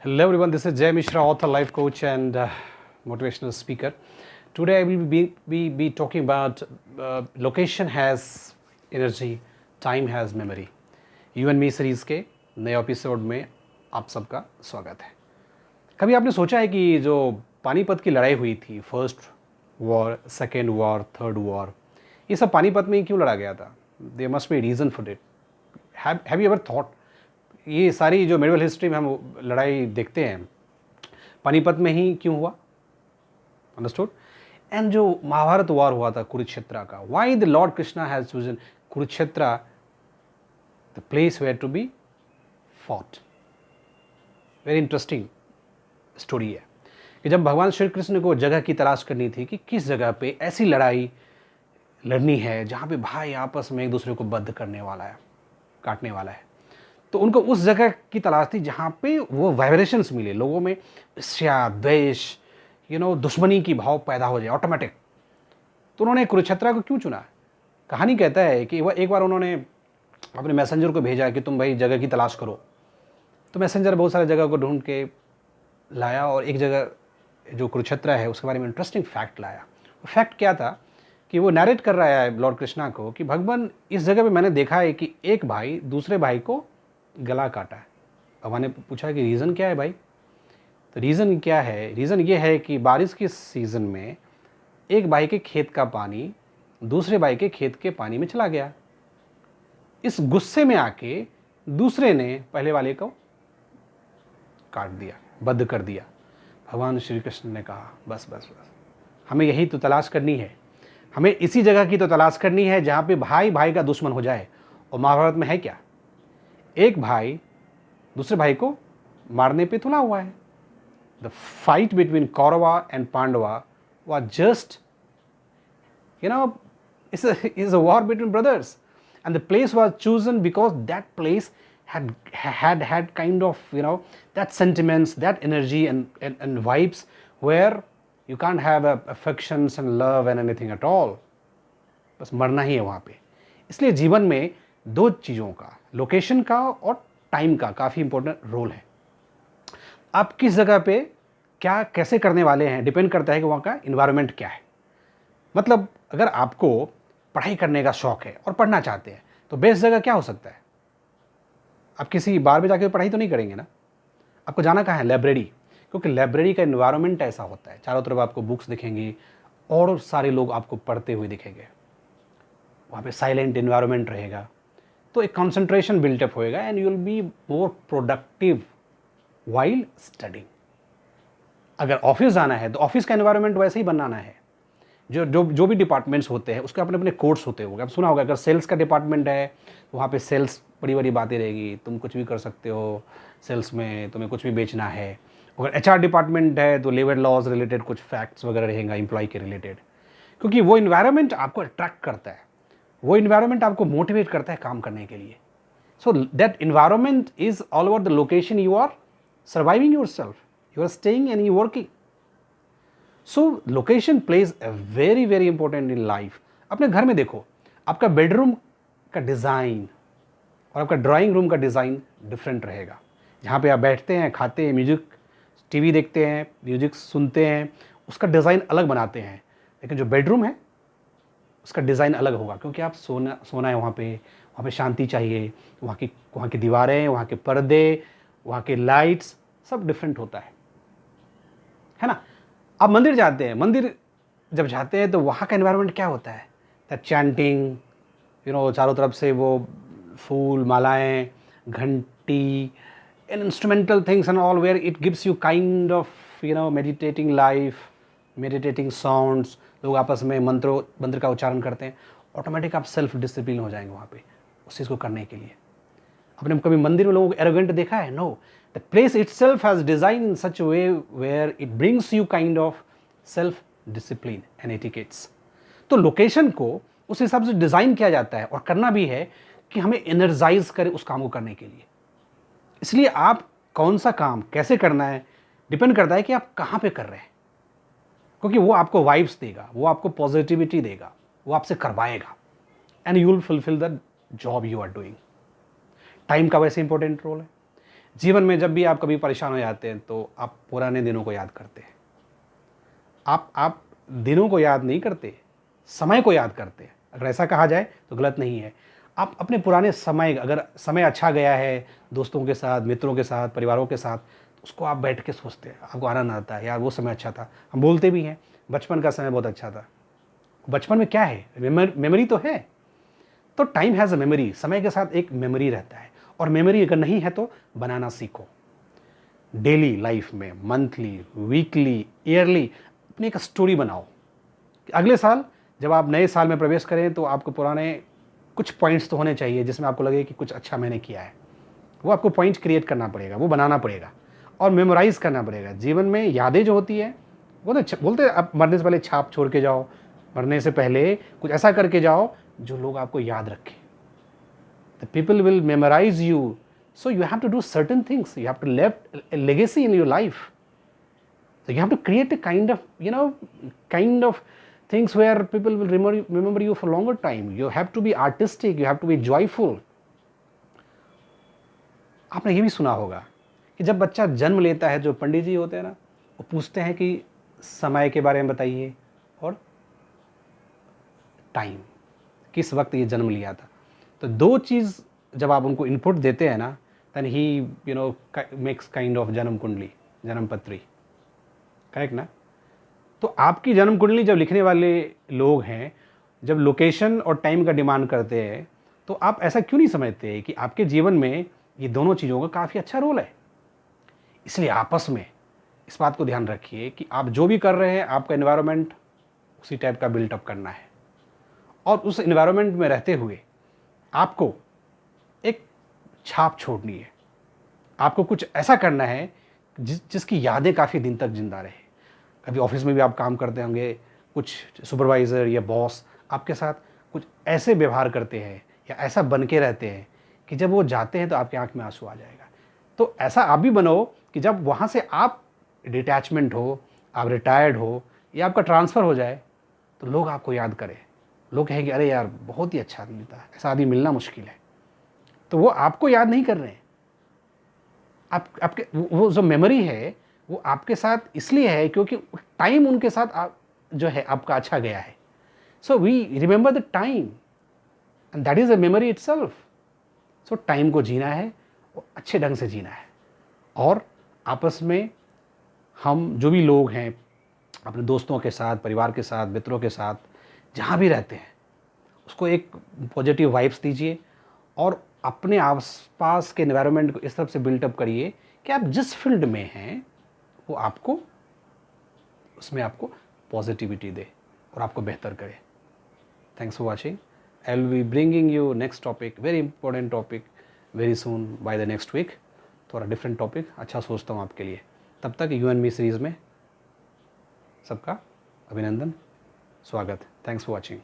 Hello everyone, this is Jay Mishra, author, life coach and motivational speaker. Today I will be talking about location has energy, time has memory. You and Me series के नए episode में आप सबका स्वागत है। कभी आपने सोचा है कि जो पानीपत की लड़ाई हुई थी, first war, second war, third war, ये सब पानीपत में ही क्यों लड़ा गया था? There must be reason for it. Have you ever thought? ये सारी जो मेडिवल हिस्ट्री में हम लड़ाई देखते हैं, पानीपत में ही क्यों हुआ? अंडरस्टूड? एंड जो महाभारत वॉर हुआ था कुरुक्षेत्र का, why the lord Krishna has chosen Kurukshetra the place where to be fought? Very interesting story है कि जब भगवान श्री कृष्ण को जगह की तलाश करनी थी कि किस जगह पे ऐसी लड़ाई लड़नी है जहाँ पे भाई आपस में एक दूसरे को बद्ध करने वाला है, काटने वाला है, तो उनको उस जगह की तलाश थी जहाँ पे वो वाइब्रेशंस मिले, लोगों में ईर्ष्या, द्वेष, दुश्मनी की भाव पैदा हो जाए ऑटोमेटिक। तो उन्होंने कुरुक्षेत्र को क्यों चुना? कहानी कहता है कि एक बार उन्होंने अपने मैसेंजर को भेजा कि तुम भाई जगह की तलाश करो। तो मैसेंजर बहुत सारे जगह को ढूंढ के लाया और एक जगह जो कुरुक्षेत्र है उसके बारे में इंटरेस्टिंग फैक्ट लाया। फैक्ट क्या था कि वो नरेट कर रहा है लॉर्ड कृष्णा को कि भगवान इस जगह पे मैंने देखा है कि एक भाई दूसरे भाई को गला काटा है। भगवान ने पूछा कि रीज़न क्या है भाई? तो रीज़न क्या है? रीज़न ये है कि बारिश के सीज़न में एक भाई के खेत का पानी दूसरे भाई के खेत के पानी में चला गया। इस गुस्से में आके दूसरे ने पहले वाले को काट दिया, बद्ध कर दिया। भगवान श्री कृष्ण ने कहा बस बस बस, हमें यही तो तलाश करनी है, हमें इसी जगह की तो तलाश करनी है जहाँ पे भाई भाई का दुश्मन हो जाए। और महाभारत में है क्या? एक भाई दूसरे भाई को मारने पे तुला हुआ है। The fight between Kaurava and Pandava was just, is a war between brothers, and the place was chosen because that place had kind of that sentiments, that energy and vibes where you can't have affections and love and anything at all. बस मरना ही है वहाँ पे। इसलिए जीवन में दो चीज़ों का, लोकेशन का और टाइम का काफ़ी इंपॉर्टेंट रोल है। आप किस जगह पे क्या कैसे करने वाले हैं डिपेंड करता है कि वहाँ का इन्वायरमेंट क्या है। मतलब अगर आपको पढ़ाई करने का शौक़ है और पढ़ना चाहते हैं तो बेस्ट जगह क्या हो सकता है? आप किसी बार में जाके पढ़ाई तो नहीं करेंगे ना। आपको जाना कहाँ है? लाइब्रेरी। क्योंकि लाइब्रेरी का इन्वायरमेंट ऐसा होता है, चारों तरफ आपको बुक्स दिखेंगी और सारे लोग आपको पढ़ते हुए दिखेंगे। वहाँ पे साइलेंट इन्वायरमेंट रहेगा तो एक कंसंट्रेशन बिल्टअप होएगा and you will be more productive while studying. अगर ऑफिस जाना है तो ऑफिस का एनवायरनमेंट वैसे ही बनाना है। जो भी डिपार्टमेंट्स होते हैं उसके अपने अपने कोर्स होते होंगे। आप सुना होगा अगर सेल्स का डिपार्टमेंट है तो वहाँ पे सेल्स बड़ी बड़ी बातें रहेगी, तुम कुछ भी कर सकते हो सेल्स में, तुम्हें कुछ भी बेचना है। अगर एचआर डिपार्टमेंट है तो लेबर लॉज रिलेटेड कुछ फैक्ट्स वगैरह रहेगा एम्प्लॉय के रिलेटेड, क्योंकि वो इन्वायरमेंट आपको अट्रैक्ट करता है, वो इन्वायरमेंट आपको मोटिवेट करता है काम करने के लिए। So that environment is all over the location you are surviving yourself, you are staying and you working. So location plays a very very important in life. अपने घर में देखो, आपका बेडरूम का डिज़ाइन और आपका ड्राइंग रूम का design different रहेगा। जहाँ पे आप बैठते हैं, खाते हैं, म्यूजिक टीवी देखते हैं, म्यूजिक सुनते हैं, उसका डिज़ाइन अलग बनाते हैं। लेकिन जो बेडरूम है उसका डिज़ाइन अलग होगा, क्योंकि आप सोना है वहाँ पे शांति चाहिए। वहाँ की दीवारें, वहाँ के पर्दे, वहाँ के लाइट्स सब डिफरेंट होता है ना। आप मंदिर जाते हैं, मंदिर जब जाते हैं तो वहाँ का एनवायरनमेंट क्या होता है? दैट चैंटिंग, चारों तरफ से वो फूल, मालाएं, घंटी and instrumental things and all, where it gives you kind of meditating life, meditating sounds. लोग आपस में मंत्र का उच्चारण करते हैं, ऑटोमेटिक आप सेल्फ डिसिप्लिन हो जाएंगे वहाँ पे उस चीज़ को करने के लिए। आपने कभी मंदिर में लोगों को एरोगेंट देखा है? No. The place itself has designed in such a way where it brings you kind of self-discipline and etiquettes. तो लोकेशन को उस हिसाब से डिज़ाइन किया जाता है और करना भी है कि हमें एनर्जाइज करे उस काम को करने के लिए। इसलिए आप कौन सा काम कैसे करना है डिपेंड करता है कि आप कहाँ पे कर रहे हैं, क्योंकि वो आपको वाइब्स देगा, वो आपको पॉजिटिविटी देगा, वो आपसे करवाएगा and you will fulfil the job you are doing. Time का वैसे इंपॉर्टेंट रोल है। जीवन में जब भी आप कभी परेशान हो जाते हैं तो आप पुराने दिनों को याद करते हैं। आप दिनों को याद नहीं करते, समय को याद करते हैं। अगर ऐसा कहा जाए तो गलत नहीं है। आप अपने पुराने समय, अगर समय अच्छा गया है दोस्तों के साथ, मित्रों के साथ, परिवारों के साथ, तो उसको आप बैठ के सोचते हैं, आपको आनंद आता है, यार वो समय अच्छा था। हम बोलते भी हैं बचपन का समय बहुत अच्छा था। बचपन में क्या है, मेमोरी तो है। तो टाइम हैज़ अ मेमोरी, समय के साथ एक मेमोरी रहता है। और मेमोरी अगर नहीं है तो बनाना सीखो। डेली लाइफ में, मंथली, वीकली, ईयरली अपनी एक स्टोरी बनाओ। अगले साल जब आप नए साल में प्रवेश करें तो आपको पुराने कुछ पॉइंट्स तो होने चाहिए जिसमें आपको लगे कि कुछ अच्छा मैंने किया है। वो आपको पॉइंट क्रिएट करना पड़ेगा, वो बनाना पड़ेगा और मेमोराइज करना पड़ेगा। जीवन में यादें जो होती है वो तो बोलते हैं आप मरने से पहले छाप छोड़ के जाओ, मरने से पहले कुछ ऐसा करके जाओ जो लोग आपको याद रखें। The people will memorize you. So you have to do certain things. You have to leave a legacy in your life. So you have to create a kind of things where people will remember you for longer time. You have to be artistic. You have to be joyful. आपने ये भी सुना होगा कि जब बच्चा जन्म लेता है, जो पंडित जी होते हैं ना, वो पूछते हैं कि समय के बारे में बताइए और टाइम, किस वक्त ये जन्म लिया था। तो दो चीज़ जब आप उनको इनपुट देते हैं ना, then he makes kind of जन्म कुंडली, जन्म पत्री, करेक्ट ना। तो आपकी जन्म कुंडली जब लिखने वाले लोग हैं, जब लोकेशन और टाइम का डिमांड करते हैं, तो आप ऐसा क्यों नहीं समझते कि आपके जीवन में ये दोनों चीज़ों का काफ़ी अच्छा रोल है। इसलिए आपस में इस बात को ध्यान रखिए कि आप जो भी कर रहे हैं, आपका एनवायरनमेंट उसी टाइप का बिल्टअप करना है और उस एनवायरनमेंट में रहते हुए आपको एक छाप छोड़नी है। आपको कुछ ऐसा करना है जिसकी यादें काफ़ी दिन तक जिंदा रहे। कभी ऑफिस में भी आप काम करते होंगे, कुछ सुपरवाइज़र या बॉस आपके साथ कुछ ऐसे व्यवहार करते हैं या ऐसा बन के रहते हैं कि जब वो जाते हैं तो आपकी आंख में आंसू आ जाएगा। तो ऐसा आप भी बनो कि जब वहाँ से आप डिटैचमेंट हो, आप रिटायर्ड हो या आपका ट्रांसफ़र हो जाए तो लोग आपको याद करें। लोग कहेंगे अरे यार बहुत ही अच्छा आदमी था, ऐसा आदमी मिलना मुश्किल है। तो वो आपको याद नहीं कर रहे हैं, आपके वो जो मेमोरी है वो आपके साथ इसलिए है क्योंकि टाइम उनके साथ जो है आपका अच्छा गया है। So we remember the time and that is a memory itself. So time को जीना है, वो अच्छे ढंग से जीना है। और आपस में हम जो भी लोग हैं, अपने दोस्तों के साथ, परिवार के साथ, मित्रों के साथ, जहाँ भी रहते हैं, उसको एक पॉजिटिव वाइब्स दीजिए और अपने आसपास के एनवायरनमेंट को इस तरफ से बिल्टअप करिए कि आप जिस फील्ड में हैं वो आपको उसमें आपको पॉजिटिविटी दे और आपको बेहतर करे। Thanks for watching. I will be bringing you next topic, very important topic, very soon by the next week. थोड़ा डिफरेंट टॉपिक अच्छा सोचता हूँ आपके लिए। तब तक यू एंड मी सीरीज़ में सबका अभिनंदन, स्वागत। Thanks for watching.